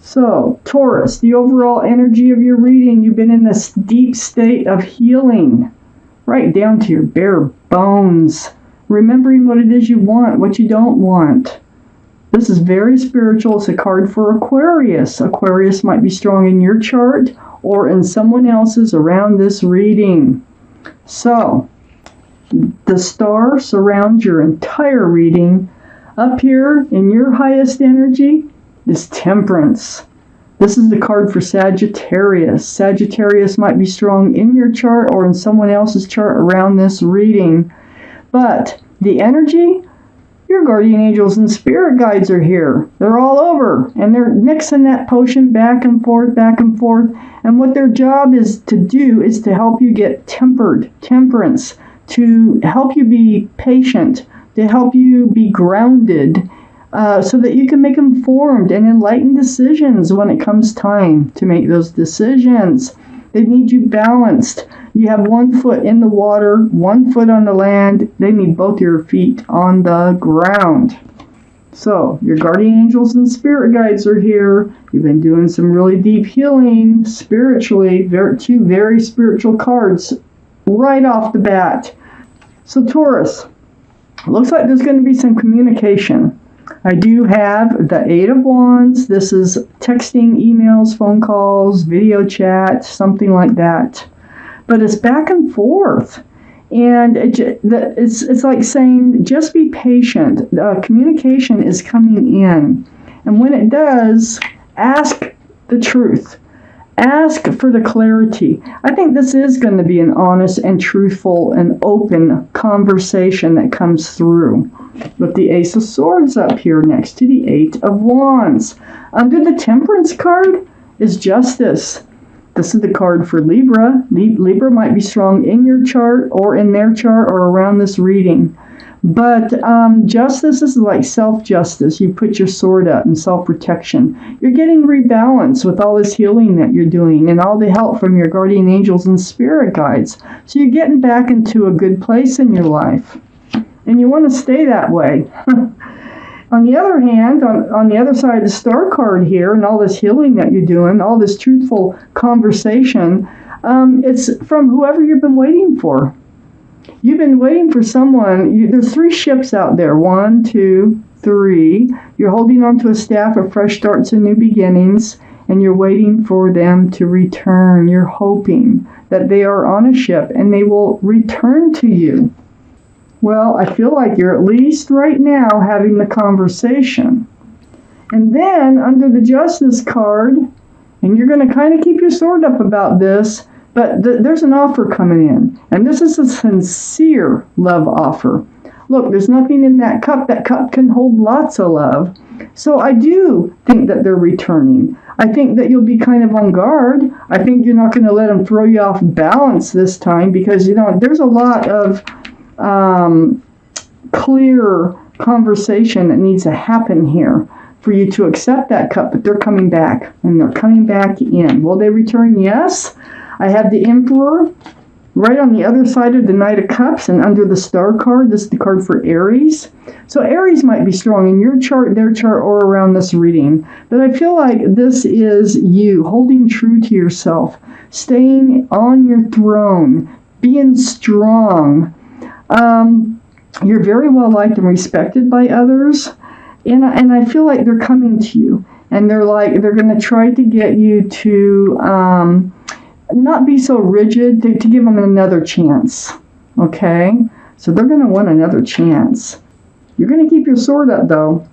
So, Taurus, the overall energy of your reading, you've been in this deep state of healing, right down to your bare bones, remembering what it is you want, what you don't want. This is very spiritual. It's a card for Aquarius. Aquarius might be strong in your chart or in someone else's around this reading. So, the star surrounds your entire reading. Up here in your highest energy is Temperance. This is the card for Sagittarius. Sagittarius might be strong in your chart or in someone else's chart around this reading. But the energy, your guardian angels and spirit guides are here. They're all over, and they're mixing that potion back and forth, back and forth. And what their job is to do is to help you get tempered, temperance, to help you be patient, to help you be grounded, so that you can make informed and enlightened decisions when it comes time to make those decisions. They need you balanced. You have 1 foot in the water, 1 foot on the land. They need both your feet on the ground. So, your guardian angels and spirit guides are here. You've been doing some really deep healing spiritually. Two very spiritual cards right off the bat. So, Taurus, looks like there's going to be some communication. I do have the Eight of Wands. This is texting, emails, phone calls, video chat, something like that. But it's back and forth. And it's like saying, just be patient. Communication is coming in. And when it does, ask the truth. Ask for the clarity. I think this is going to be an honest and truthful and open conversation that comes through. With the Ace of Swords up here next to the Eight of Wands. Under the Temperance card is Justice. This is the card for Libra. Libra might be strong in your chart or in their chart or around this reading. But justice is like self-justice. You put your sword up in self-protection. You're getting rebalanced with all this healing that you're doing and all the help from your guardian angels and spirit guides. So you're getting back into a good place in your life. And you want to stay that way. On the other hand, on the other side of the star card here, and all this healing that you're doing, all this truthful conversation, it's from whoever you've been waiting for. You've been waiting for someone. There's 3 ships out there. 1, 2, 3. You're holding on to a staff of fresh starts and new beginnings, and you're waiting for them to return. You're hoping that they are on a ship and they will return to you. Well, I feel like you're at least right now having the conversation. And then under the Justice card, and you're going to kind of keep your sword up about this, but there's an offer coming in. And this is a sincere love offer. Look, there's nothing in that cup. That cup can hold lots of love. So I do think that they're returning. I think that you'll be kind of on guard. I think you're not going to let them throw you off balance this time because, there's a lot of clear conversation that needs to happen here for you to accept that cup, but they're coming back, and they're coming back in. Will they return? Yes. I have the Emperor right on the other side of the Knight of Cups, and under the Star card, this is the card for Aries. So Aries might be strong in your chart, their chart, or around this reading, but I feel like this is you holding true to yourself, staying on your throne, being strong. You're very well liked and respected by others, and I feel like they're coming to you, and they're going to try to get you to not be so rigid, to give them another chance. Okay, so they're going to want another chance. You're going to keep your sword up though,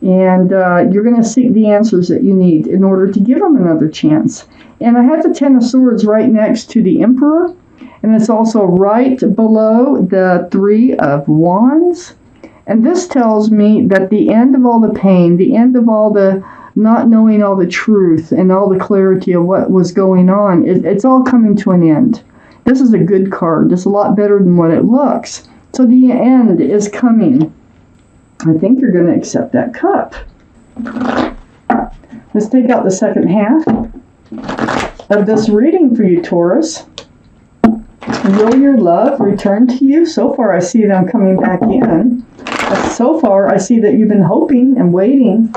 and you're going to seek the answers that you need in order to give them another chance. And I have the Ten of Swords right next to the Emperor. And it's also right below the Three of Wands. And this tells me that the end of all the pain, the end of all the not knowing all the truth and all the clarity of what was going on, it's all coming to an end. This is a good card. It's a lot better than what it looks. So the end is coming. I think you're going to accept that cup. Let's take out the second half of this reading for you, Taurus. Will your love return to you? So far, I see them coming back in. So far, I see that you've been hoping and waiting.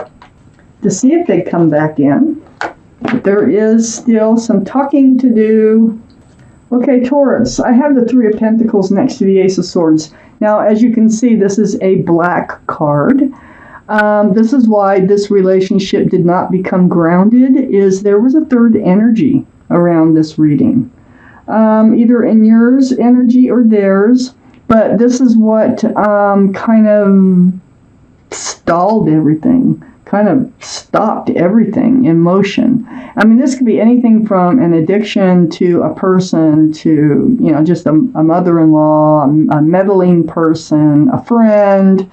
to see if they come back in. But there is still some talking to do. Okay, Taurus, I have the Three of Pentacles next to the Ace of Swords. Now, as you can see, this is a black card. This is why this relationship did not become grounded, is there was a third energy around this reading. Either in yours energy or theirs, but this is what kind of stalled everything, kind of stopped everything in motion. I mean, this could be anything from an addiction to a person to, you know, just a mother-in-law, a meddling person, a friend.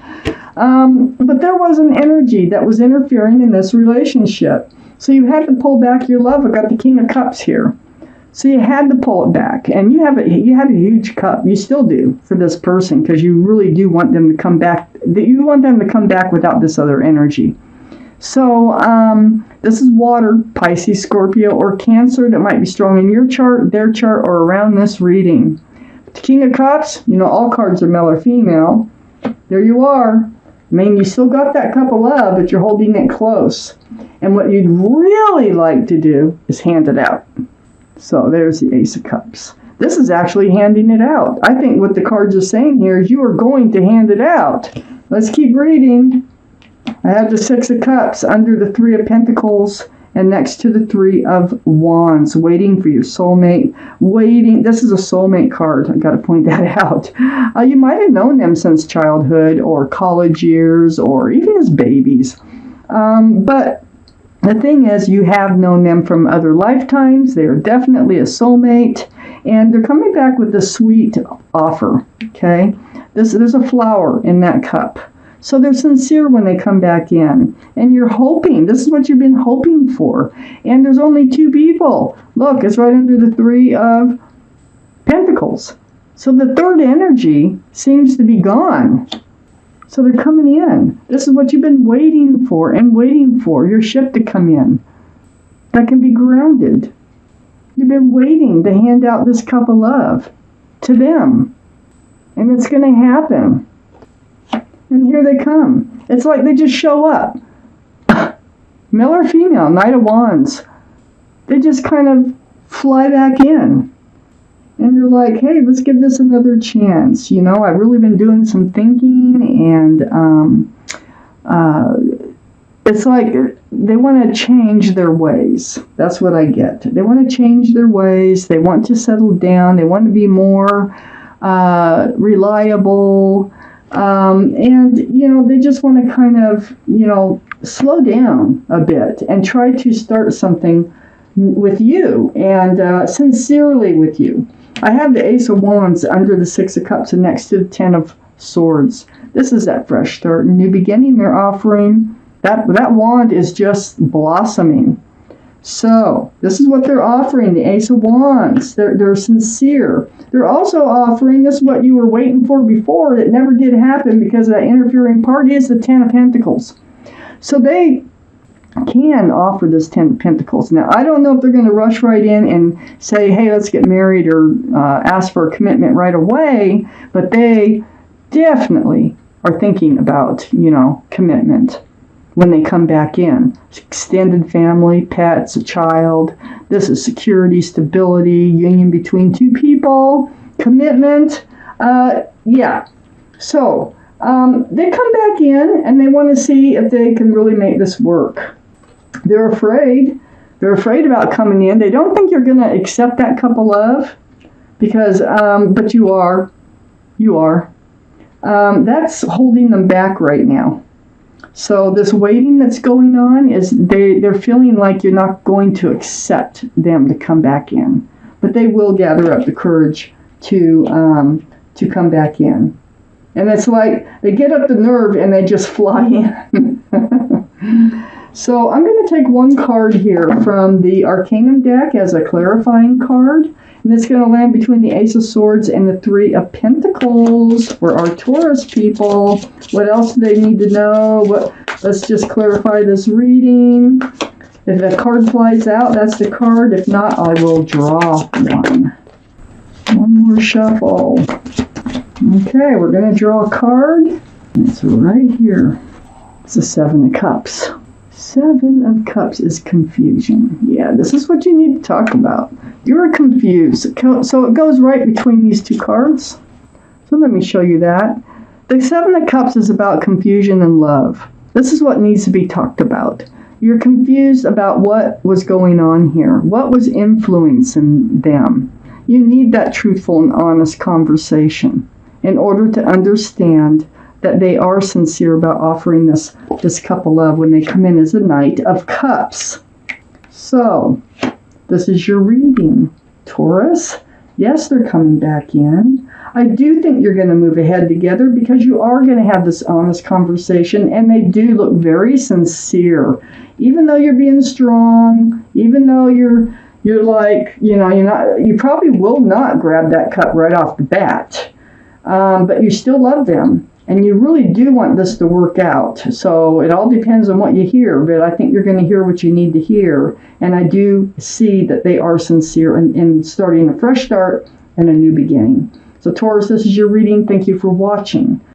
But there was an energy that was interfering in this relationship. So you had to pull back your love. I got the King of Cups here. So you had to pull it back, and you had a huge cup. You still do for this person, because you really do want them to come back. You want them to come back without this other energy. So this is water, Pisces, Scorpio, or Cancer that might be strong in your chart, their chart, or around this reading. The King of Cups, you know, all cards are male or female. There you are. I mean, you still got that cup of love, but you're holding it close. And what you'd really like to do is hand it out. So there's the Ace of Cups. This is actually handing it out. I think what the cards are saying here is you are going to hand it out. Let's keep reading. I have the Six of Cups under the Three of Pentacles and next to the Three of Wands, waiting for your soulmate. Waiting. This is a soulmate card. I've got to point that out. You might have known them since childhood or college years or even as babies. But the thing is, you have known them from other lifetimes. They are definitely a soulmate, and they're coming back with a sweet offer, okay? There's a flower in that cup. So they're sincere when they come back in, and you're hoping. This is what you've been hoping for. And there's only two people. Look, it's right under the Three of Pentacles. So the third energy seems to be gone. So they're coming in. This is what you've been waiting for, your ship to come in. That can be grounded. You've been waiting to hand out this cup of love to them. And it's going to happen. And here they come. It's like they just show up. Male or female, Knight of Wands. They just kind of fly back in. And you're like, hey, let's give this another chance. You know, I've really been doing some thinking, and it's like they want to change their ways. That's what I get. They want to change their ways. They want to settle down. They want to be more reliable. And, you know, they just want to kind of, you know, slow down a bit and try to start something with you and sincerely with you. I have the Ace of Wands under the Six of Cups and next to the Ten of Swords. This is that fresh start, new beginning they're offering. That wand is just blossoming. So this is what they're offering, the Ace of Wands. They're sincere. They're also offering, this is what you were waiting for before that never did happen because of that interfering party, is the Ten of Pentacles. So they can offer this Ten of Pentacles. Now, I don't know if they're going to rush right in and say, hey, let's get married, or ask for a commitment right away, but they definitely are thinking about, you know, commitment when they come back in. Extended family, pets, a child. This is security, stability, union between two people, commitment. Yeah. So they come back in and they want to see if they can really make this work. They're afraid. They're afraid about coming in. They don't think you're going to accept that cup of love because, but you are. You are. That's holding them back right now. So this waiting that's going on is they're feeling like you're not going to accept them to come back in, but they will gather up the courage to come back in. And it's like they get up the nerve and they just fly in. So I'm going to take one card here from the Arcanum deck as a clarifying card. And it's going to land between the Ace of Swords and the Three of Pentacles for our Taurus people. What else do they need to know? Let's just clarify this reading. If the card flies out, that's the card. If not, I will draw one. One more shuffle. Okay, we're going to draw a card. It's right here. It's the Seven of Cups. Seven of Cups is confusion. Yeah, this is what you need to talk about. You're confused. So it goes right between these two cards. So let me show you that. The Seven of Cups is about confusion and love. This is what needs to be talked about. You're confused about what was going on here. What was influencing them? You need that truthful and honest conversation in order to understand that they are sincere about offering this cup of love when they come in as a Knight of Cups. So, this is your reading, Taurus. Yes, they're coming back in. I do think you're going to move ahead together because you are going to have this honest conversation, and they do look very sincere. Even though you're being strong, even though you're like, you probably will not grab that cup right off the bat, but you still love them. And you really do want this to work out. So it all depends on what you hear, but I think you're going to hear what you need to hear. And I do see that they are sincere in starting a fresh start and a new beginning. So Taurus, this is your reading. Thank you for watching.